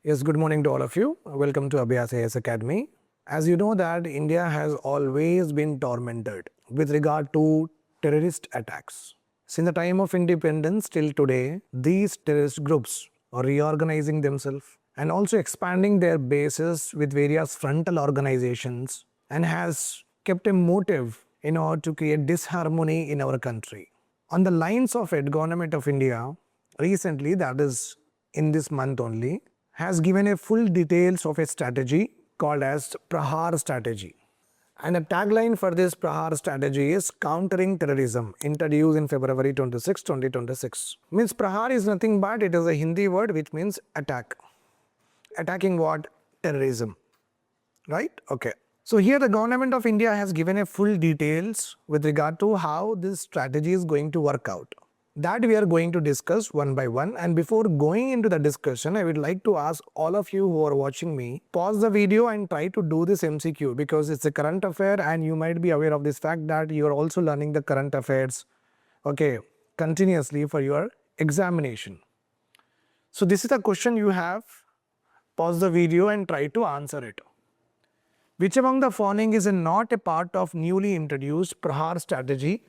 Yes, good morning to all of you. Welcome to Abhyas IAS Academy. As you know that India has always been tormented with regard to terrorist attacks. Since the time of independence till today, these terrorist groups are reorganizing themselves and also expanding their bases with various frontal organizations and has kept a motive in order to create disharmony in our country. On the lines of it, Government of India recently, that is in this month only, has given a full details of a strategy called as Prahaar strategy. And the tagline for this Prahaar strategy is countering terrorism, introduced in February 26, 2026. Means Prahaar is nothing but it is a Hindi word which means attack. Attacking what? Terrorism. Right? Okay. So here the Government of India has given a full details with regard to how this strategy is going to work out. That we are going to discuss one by one, and before going into the discussion, I would like to ask all of you who are watching me, pause the video and try to do this MCQ because it's a current affair and you might be aware of this fact that you are also learning the current affairs, okay, continuously for your examination. So this is the question you have, pause the video and try to answer it. Which among the following is not a part of newly introduced Prahaar strategy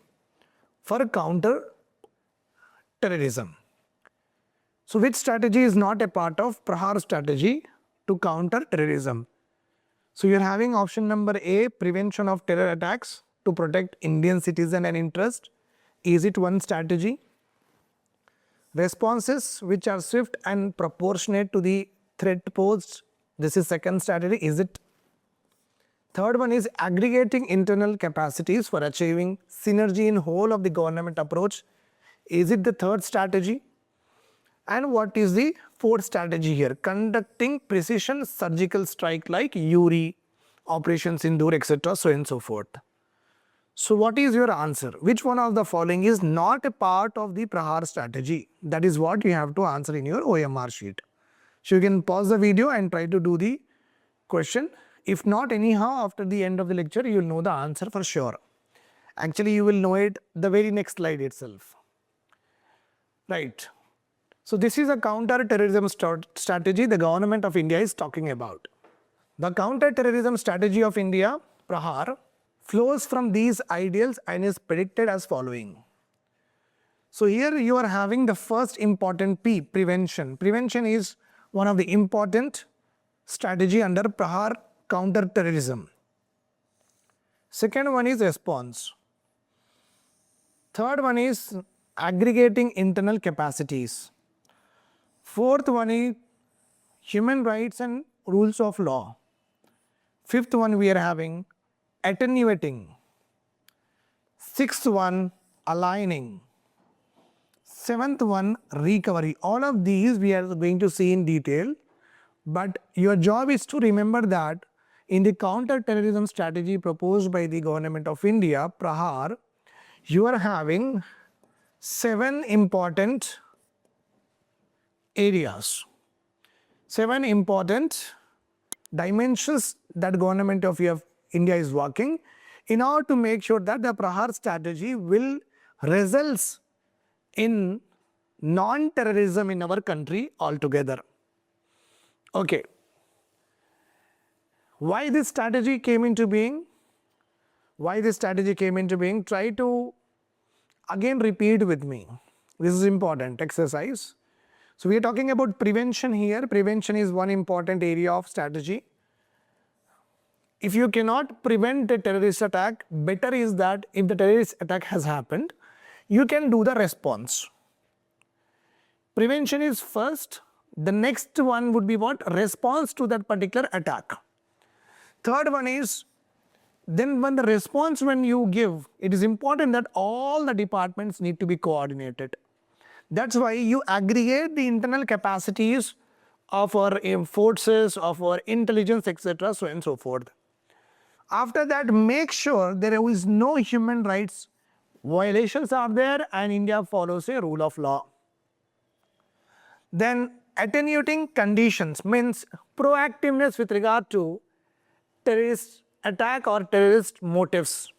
for counter terrorism? So which strategy is not a part of Prahaar strategy to counter terrorism? So you are having option number A, prevention of terror attacks to protect Indian citizen and interest. Is it one strategy? Responses which are swift and proportionate to the threat posed. This is second strategy. Is it? Third one is aggregating internal capacities for achieving synergy in whole of the government approach. Is it the third strategy? And what is the fourth strategy here? Conducting precision surgical strike like Uri, Operation Sindoor, etc. so and so forth. So what is your answer? Which one of the following is not a part of the Prahaar strategy? That is what you have to answer in your OMR sheet. So you can pause the video and try to do the question. If not, anyhow, after the end of the lecture, you will know the answer for sure. Actually, you will know it the very next slide itself. Right. So this is a counter-terrorism strategy the Government of India is talking about. The counter-terrorism strategy of India, Prahaar, flows from these ideals and is predicted as following. So here you are having the first important P, prevention. Prevention is one of the important strategy under Prahaar counter-terrorism. Second one is response. Third one is aggregating internal capacities. Fourth one is human rights and rules of law. Fifth one we are having attenuating. Sixth one aligning. Seventh one recovery. All of these we are going to see in detail, but your job is to remember that in the counter-terrorism strategy proposed by the Government of India, Prahaar, you are having 7 important areas, 7 important dimensions that Government of India is working in order to make sure that the Prahaar strategy will result in non-terrorism in our country altogether. Okay. Why this strategy came into being? Why this strategy came into being? Try to again repeat with me. This is important exercise. So we are talking about prevention here. Prevention is one important area of strategy. If you cannot prevent a terrorist attack, better is that if the terrorist attack has happened, you can do the response. Prevention is first. The next one would be what? Response to that particular attack. Third one is, then when the response when you give, it is important that all the departments need to be coordinated. That's why you aggregate the internal capacities of our forces, of our intelligence, etc. so and so forth. After that, make sure there is no human rights violations are there and India follows a rule of law. Then attenuating conditions means proactiveness with regard to terrorist attack or terrorist motives.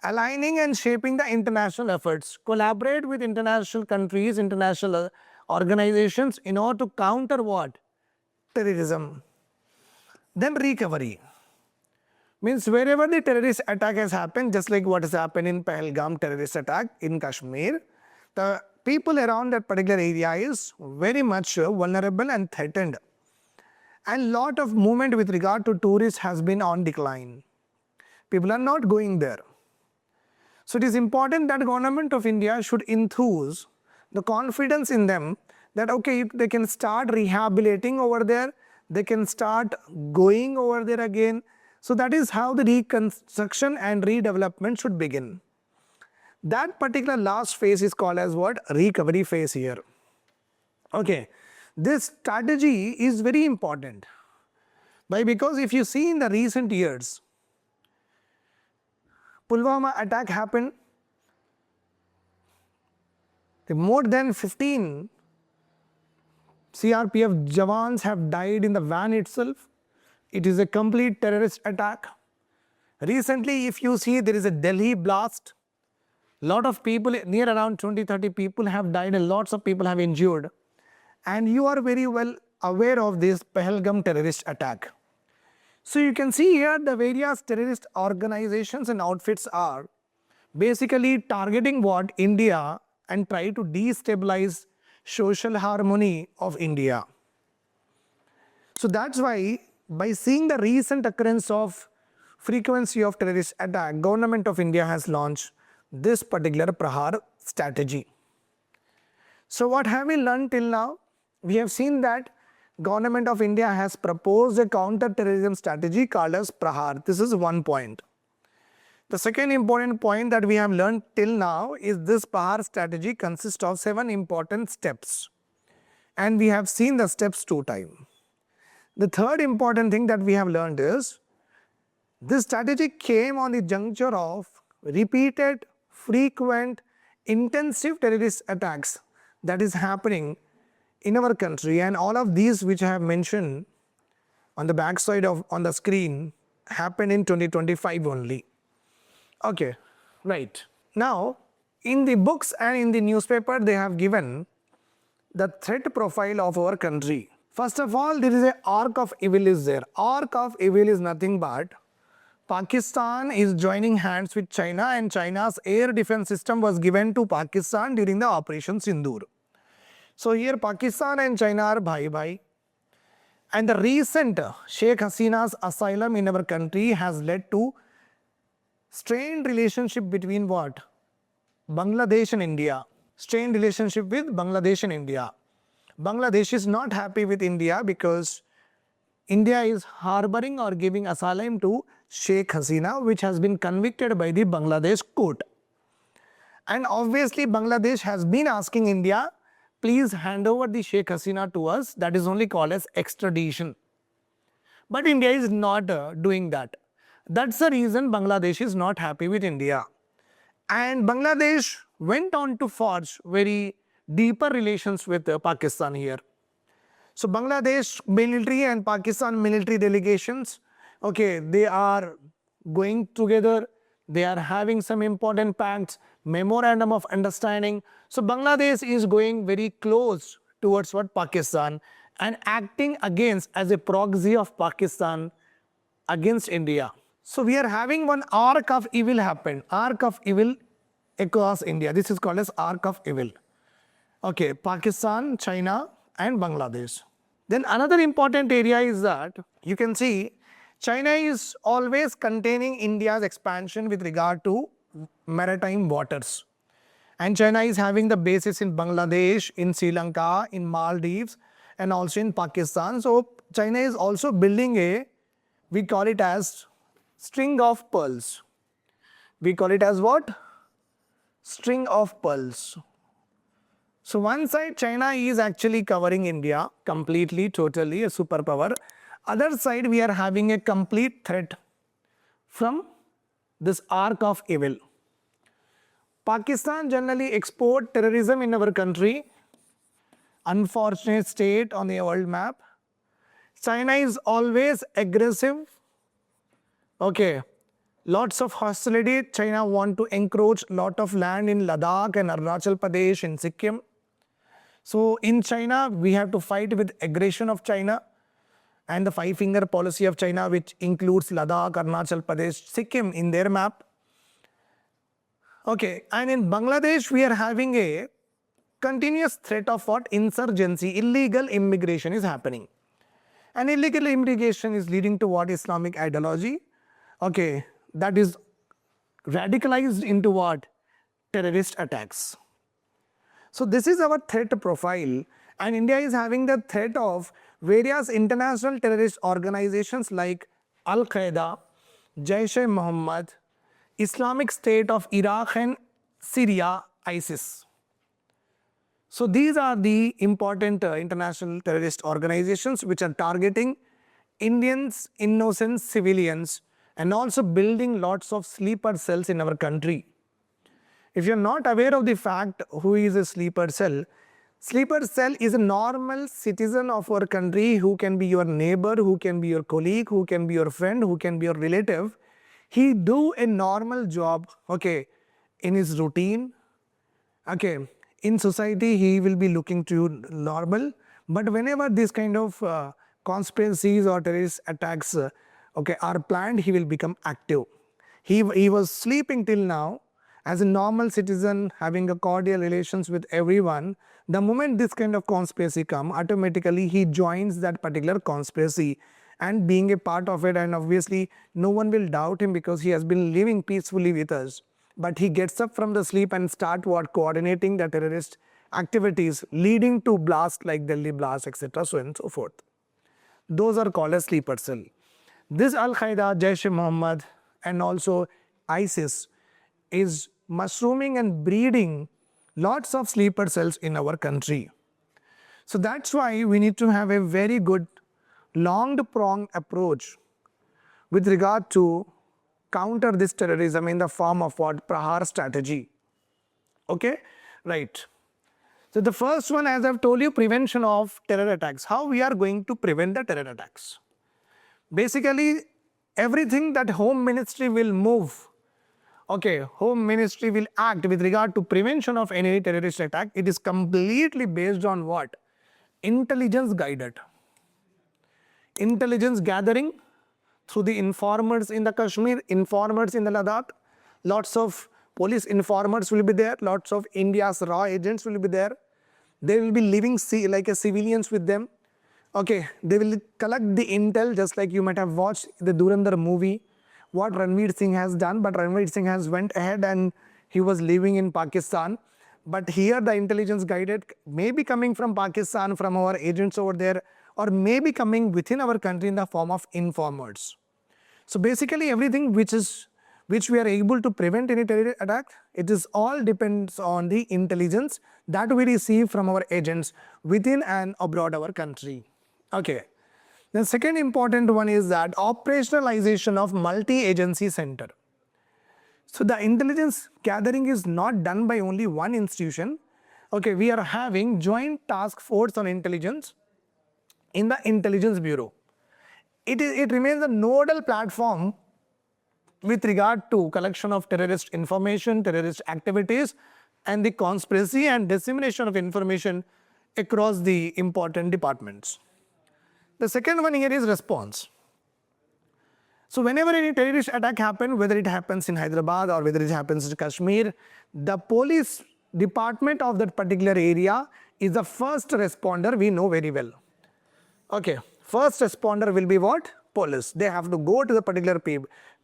Aligning and shaping the international efforts, collaborate with international countries, international organizations in order to counter what? Terrorism. Then recovery. Means wherever the terrorist attack has happened, just like what has happened in Pahalgam terrorist attack in Kashmir, the people around that particular area is very much vulnerable and threatened. And lot of movement with regard to tourists has been on decline. People are not going there. So it is important that government of India should enthuse the confidence in them that okay, they can start rehabilitating over there, they can start going over there again. So that is how the reconstruction and redevelopment should begin. That particular last phase is called as what? Recovery phase here. Okay, this strategy is very important. Why? Because if you see in the recent years, Pulwama attack happened, more than 15 CRPF Jawans have died in the van itself. It is a complete terrorist attack. Recently, if you see, there is a Delhi blast. Lot of people, near around 20-30 people have died and lots of people have injured. And you are very well aware of this Pahalgam terrorist attack. So you can see here the various terrorist organizations and outfits are basically targeting what? India, and try to destabilize social harmony of India. So that's why by seeing the recent occurrence of frequency of terrorist attack, government of India has launched this particular Prahaar strategy. So what have we learned till now? We have seen that government of India has proposed a counter-terrorism strategy called as Prahaar. This is one point. The second important point that we have learned till now is this Prahaar strategy consists of 7 important steps. And we have seen the steps 2 times. The third important thing that we have learned is this strategy came on the juncture of repeated, frequent, intensive terrorist attacks that is happening in our country, and all of these which I have mentioned on the back side of on the screen happened in 2025 only. Okay, right. Now, in the books and in the newspaper, they have given the threat profile of our country. First of all, there is an arc of evil is there. Arc of evil is nothing but Pakistan is joining hands with China, and China's air defense system was given to Pakistan during the Operation Sindoor. So here Pakistan and China are bhai. And the recent Sheikh Hasina's asylum in our country has led to strained relationship between what? Bangladesh and India. Strained relationship with Bangladesh and India. Bangladesh is not happy with India because India is harboring or giving asylum to Sheikh Hasina, which has been convicted by the Bangladesh court. And obviously Bangladesh has been asking India, please hand over the Sheikh Hasina to us. That is only called as extradition. But India is not doing that. That's the reason Bangladesh is not happy with India. And Bangladesh went on to forge very deeper relations with Pakistan here. So Bangladesh military and Pakistan military delegations, okay, they are going together. They are having some important pacts, memorandum of understanding. So Bangladesh is going very close towards what? Pakistan, and acting against as a proxy of Pakistan against India. So we are having one arc of evil happen, arc of evil across India. This is called as arc of evil. Okay, Pakistan, China and Bangladesh. Then another important area is that you can see China is always containing India's expansion with regard to maritime waters. And China is having the bases in Bangladesh, in Sri Lanka, in Maldives and also in Pakistan. So China is also building a, we call it as string of pearls. We call it as what? String of pearls. So one side China is actually covering India completely, totally, a superpower. Other side we are having a complete threat from this arc of evil. Pakistan generally export terrorism in our country. Unfortunate state on the world map. China is always aggressive. Okay. Lots of hostility. China want to encroach lot of land in Ladakh and Arunachal Pradesh and Sikkim. So in China, we have to fight with aggression of China and the five-finger policy of China, which includes Ladakh, Arunachal Pradesh, Sikkim in their map. Okay, and in Bangladesh, we are having a continuous threat of what? Insurgency, illegal immigration is happening. And illegal immigration is leading to what? Islamic ideology. Okay, that is radicalized into what? Terrorist attacks. So this is our threat profile, and India is having the threat of various international terrorist organizations like Al-Qaeda, Jaish-e-Mohammed, Islamic State of Iraq and Syria, ISIS. So these are the important international terrorist organizations which are targeting Indians, innocent civilians, and also building lots of sleeper cells in our country. If you are not aware of the fact who is a sleeper cell is a normal citizen of our country who can be your neighbor, who can be your colleague, who can be your friend, who can be your relative. He do a normal job, okay, in his routine, okay. In society, he will be looking to you normal, but whenever this kind of conspiracies or terrorist attacks okay, are planned, he will become active. He was sleeping till now as a normal citizen, having a cordial relations with everyone. The moment this kind of conspiracy come, automatically he joins that particular conspiracy and being a part of it, and obviously no one will doubt him because he has been living peacefully with us. But he gets up from the sleep and start what? Coordinating the terrorist activities leading to blast like Delhi blast, etc. so on and so forth. Those are called as sleeper cell. This Al-Qaeda, Jaish-e-Mohammed and also ISIS is mushrooming and breeding lots of sleeper cells in our country. So that's why we need to have a very good long-pronged approach with regard to counter this terrorism in the form of what? Prahaar strategy. Okay, right. So the first one, as I've told you, prevention of terror attacks. How we are going to prevent the terror attacks? Basically, everything that Home Ministry will move, okay, Home Ministry will act with regard to prevention of any terrorist attack. It is completely based on what? Intelligence guided. Intelligence gathering through the informers in the Kashmir, informers in the Ladakh, lots of police informers will be there, lots of India's raw agents will be there. They will be living like a civilians with them. Okay, they will collect the intel just like you might have watched the Durandar movie, what Ranveer Singh has done, but Ranveer Singh has went ahead and he was living in Pakistan. But here the intelligence guided may be coming from Pakistan, from our agents over there, or may be coming within our country in the form of informers. So basically everything which we are able to prevent any terror attack, it is all depends on the intelligence that we receive from our agents within and abroad our country. Okay. The second important one is that operationalization of multi-agency center. So the intelligence gathering is not done by only one institution. Okay, we are having joint task force on intelligence in the Intelligence Bureau. It remains a nodal platform with regard to collection of terrorist information, terrorist activities, and the conspiracy and dissemination of information across the important departments. The second one here is response. So whenever any terrorist attack happens, whether it happens in Hyderabad or whether it happens in Kashmir, the police department of that particular area is the first responder we know very well. Okay, first responder will be what? Police. They have to go to the particular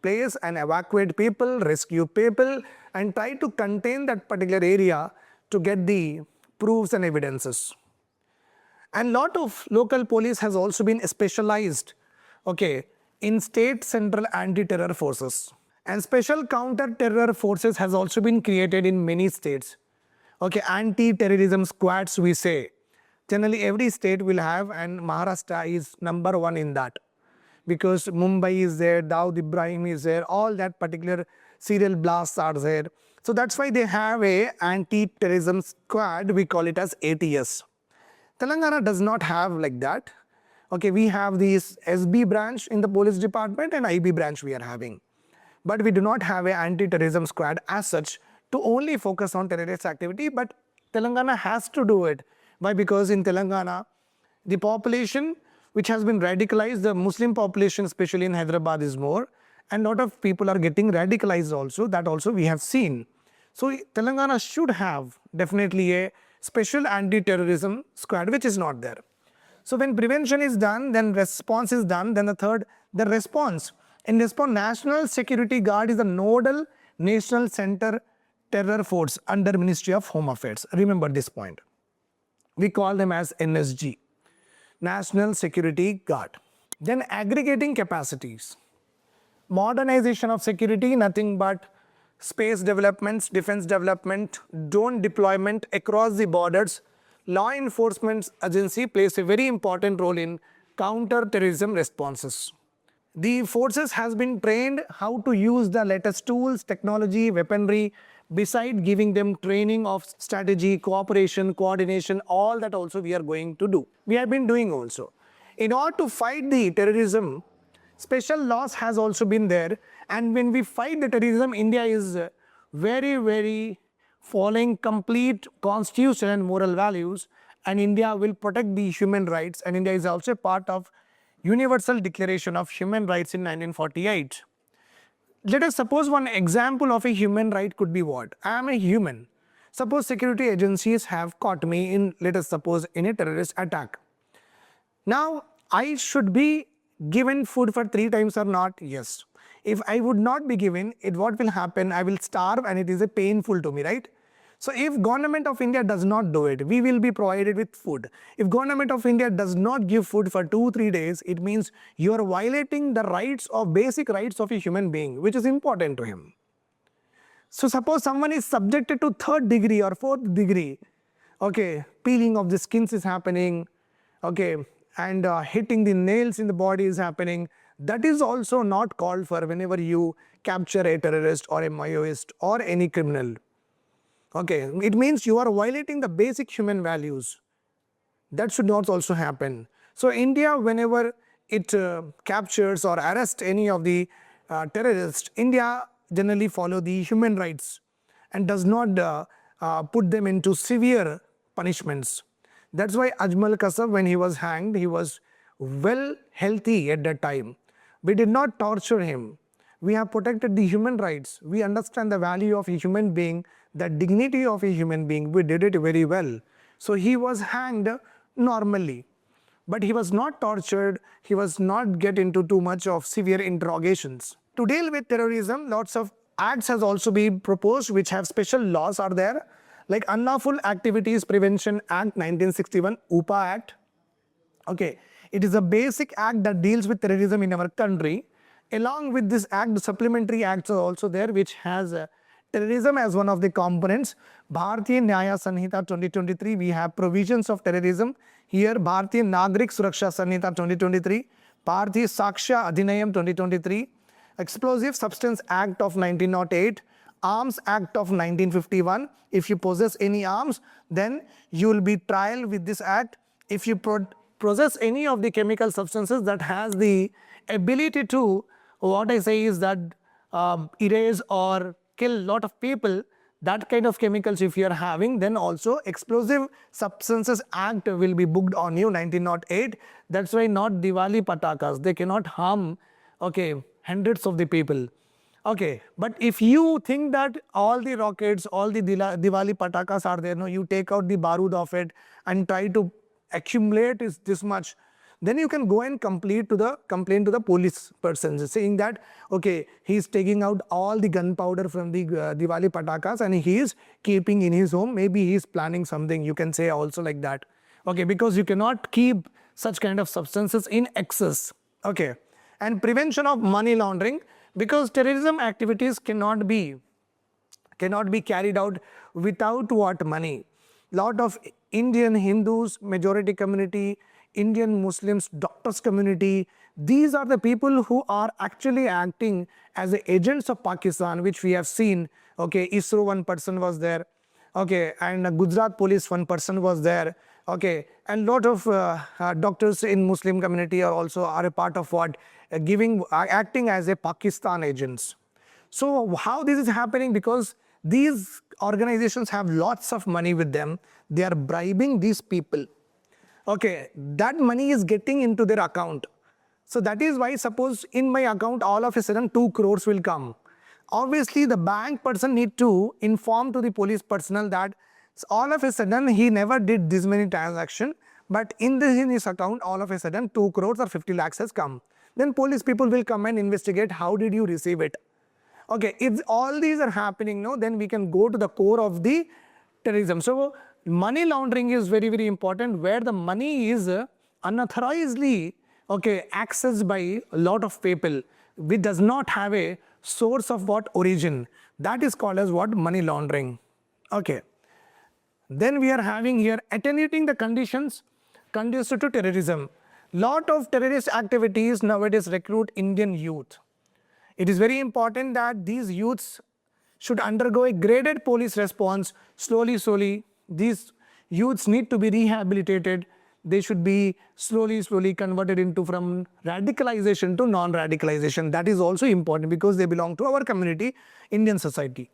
place and evacuate people, rescue people, and try to contain that particular area to get the proofs and evidences. And lot of local police has also been specialized, okay, in state central anti-terror forces. And special counter-terror forces has also been created in many states. Okay, anti-terrorism squads we say. Generally every state will have, and Maharashtra is number one in that. Because Mumbai is there, Dawood Ibrahim is there, all that particular serial blasts are there. So that's why they have a anti-terrorism squad, we call it as ATS. Telangana does not have like that. Okay, we have this SB branch in the police department and IB branch we are having. But we do not have an anti-terrorism squad as such to only focus on terrorist activity, but Telangana has to do it Why? Because in Telangana, the population which has been radicalized, the Muslim population, especially in Hyderabad, is more, and a lot of people are getting radicalized also. That also we have seen. So Telangana should have definitely a special anti-terrorism squad, which is not there. So when prevention is done, then response is done. Then the third, the response. In response, National Security Guard is the nodal National Center Terror Force under Ministry of Home Affairs. Remember this point. We call them as NSG, National Security Guard. Then aggregating capacities. Modernization of security, nothing but space developments, defense development, drone deployment across the borders. Law enforcement agency plays a very important role in counter-terrorism responses. The forces has been trained how to use the latest tools, technology, weaponry, beside giving them training of strategy, cooperation, coordination, all that also we are going to do. We have been doing also. In order to fight the terrorism, special laws has also been there, and when we fight the terrorism, India is very following complete constitution and moral values, and India will protect the human rights, and India is also a part of Universal Declaration of Human Rights in 1948. Let us suppose one example of a human right could be what? I am a human. Suppose security agencies have caught me in, let us suppose, in a terrorist attack. Now, I should be given food for 3 times or not? Yes. If I would not be given, what will happen? I will starve, and it is a painful to me, right? So if government of India does not do it, we will be provided with food. If government of India does not give food for 2-3 days, it means you are violating the rights of basic rights of a human being, which is important to him. So suppose someone is subjected to 3rd degree or 4th degree, okay, peeling of the skins is happening, okay, and hitting the nails in the body is happening. That is also not called for whenever you capture a terrorist or a Maoist or any criminal. Okay, it means you are violating the basic human values. That should not also happen. So India, whenever it captures or arrests any of the terrorists, India generally follow the human rights and does not put them into severe punishments. That's why Ajmal Kasab, when he was hanged, he was well healthy at that time. We did not torture him. We have protected the human rights. We understand the value of a human being, the dignity of a human being. We did it very well. So he was hanged normally. But he was not tortured. He was not get into too much of severe interrogations. To deal with terrorism, lots of acts has also been proposed which have special laws are there. Like Unlawful Activities Prevention Act 1961, UPA Act. Okay, it is a basic act that deals with terrorism in our country. Along with this act, the supplementary acts are also there which has terrorism as one of the components. Bharatiya Nyaya Sanhita 2023, we have provisions of terrorism. Here, Bharatiya Nagrik Suraksha Sanhita 2023, Bharatiya Sakshya Adhinayam 2023, Explosive Substance Act of 1908, Arms Act of 1951. If you possess any arms, then you will be tried with this act. If you possess any of the chemical substances that has the ability to, what I say is that erase or kill a lot of people, that kind of chemicals if you are having, then also Explosive Substances Act will be booked on you, 1908. That's why not Diwali patakas, they cannot harm, okay, hundreds of the people. Okay, but if you think that all the rockets, all the Diwali patakas are there, no, you take out the barud of it and try to accumulate is this much, then you can go and complain to the police person saying that, okay, he is taking out all the gunpowder from the Diwali patakas and he is keeping in his home. Maybe he is planning something. You can say also like that. Okay, because you cannot keep such kind of substances in excess. Okay, and prevention of money laundering, because terrorism activities cannot be carried out without what? Money. Lot of Indian Hindus, majority community, Indian Muslims, doctors community, these are the people who are actually acting as the agents of Pakistan, which we have seen. Okay, ISRO one person was there. Okay, and Gujarat police one person was there. Okay, and lot of doctors in Muslim community are also a part of what? Acting as a Pakistan agents. So how this is happening? Because These organizations have lots of money with them. They are bribing these people. Okay, that money is getting into their account. So that is why, suppose in my account all of a sudden 2 crores will come. Obviously the bank person need to inform to the police personnel that all of a sudden he never did this many transactions, but in his account all of a sudden 2 crores or 50 lakhs has come. Then police people will come and investigate how did you receive it. Okay, if all these are happening, no, then we can go to the core of the terrorism. So money laundering is very, very important, where the money is unauthorizedly, okay, accessed by a lot of people, which does not have a source of what origin. That is called as what? Money laundering. Okay. Then we are having here attenuating the conditions conducive to terrorism. Lot of terrorist activities nowadays recruit Indian youth. It is very important that these youths should undergo a graded police response. Slowly, these youths need to be rehabilitated. They should be slowly converted into from radicalization to non-radicalization. That is also important because they belong to our community, Indian society.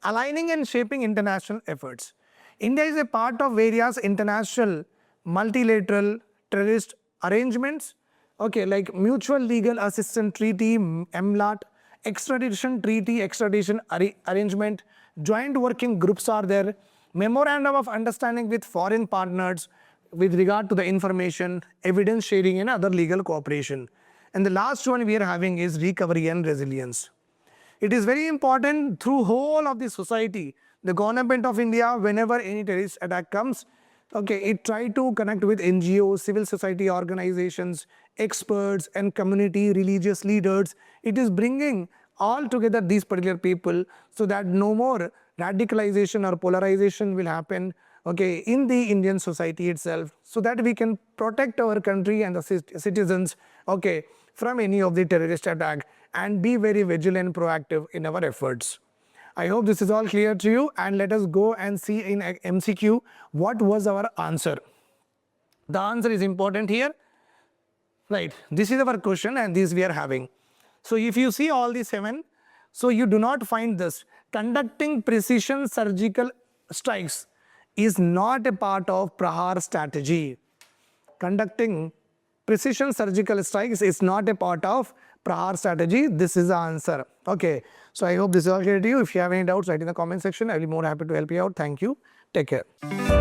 Aligning and shaping international efforts. India is a part of various international multilateral terrorist arrangements, okay, like Mutual Legal Assistance Treaty, MLAT, Extradition Treaty, Extradition Arrangement, joint working groups are there, Memorandum of Understanding with foreign partners with regard to the information, evidence sharing and other legal cooperation. And the last one we are having is recovery and resilience. It is very important through whole of the society, the government of India, whenever any terrorist attack comes, okay, it try to connect with NGOs, civil society organizations, experts and community religious leaders. It is bringing all together these particular people so that no more radicalization or polarization will happen, okay, in the Indian society itself, so that we can protect our country and the citizens, okay, from any of the terrorist attack and be very vigilant, proactive in our efforts. I hope this is all clear to you, and let us go and see in MCQ what was our answer. The answer is important here, right? This is our question and this we are having. So if you see all these 7, so you do not find this. Conducting precision surgical strikes is not a part of Prahaar strategy. Conducting precision surgical strikes is not a part of Prahaar strategy. This is the answer. Okay. So I hope this is all clear to you. If you have any doubts, write in the comment section. I will be more happy to help you out. Thank you. Take care.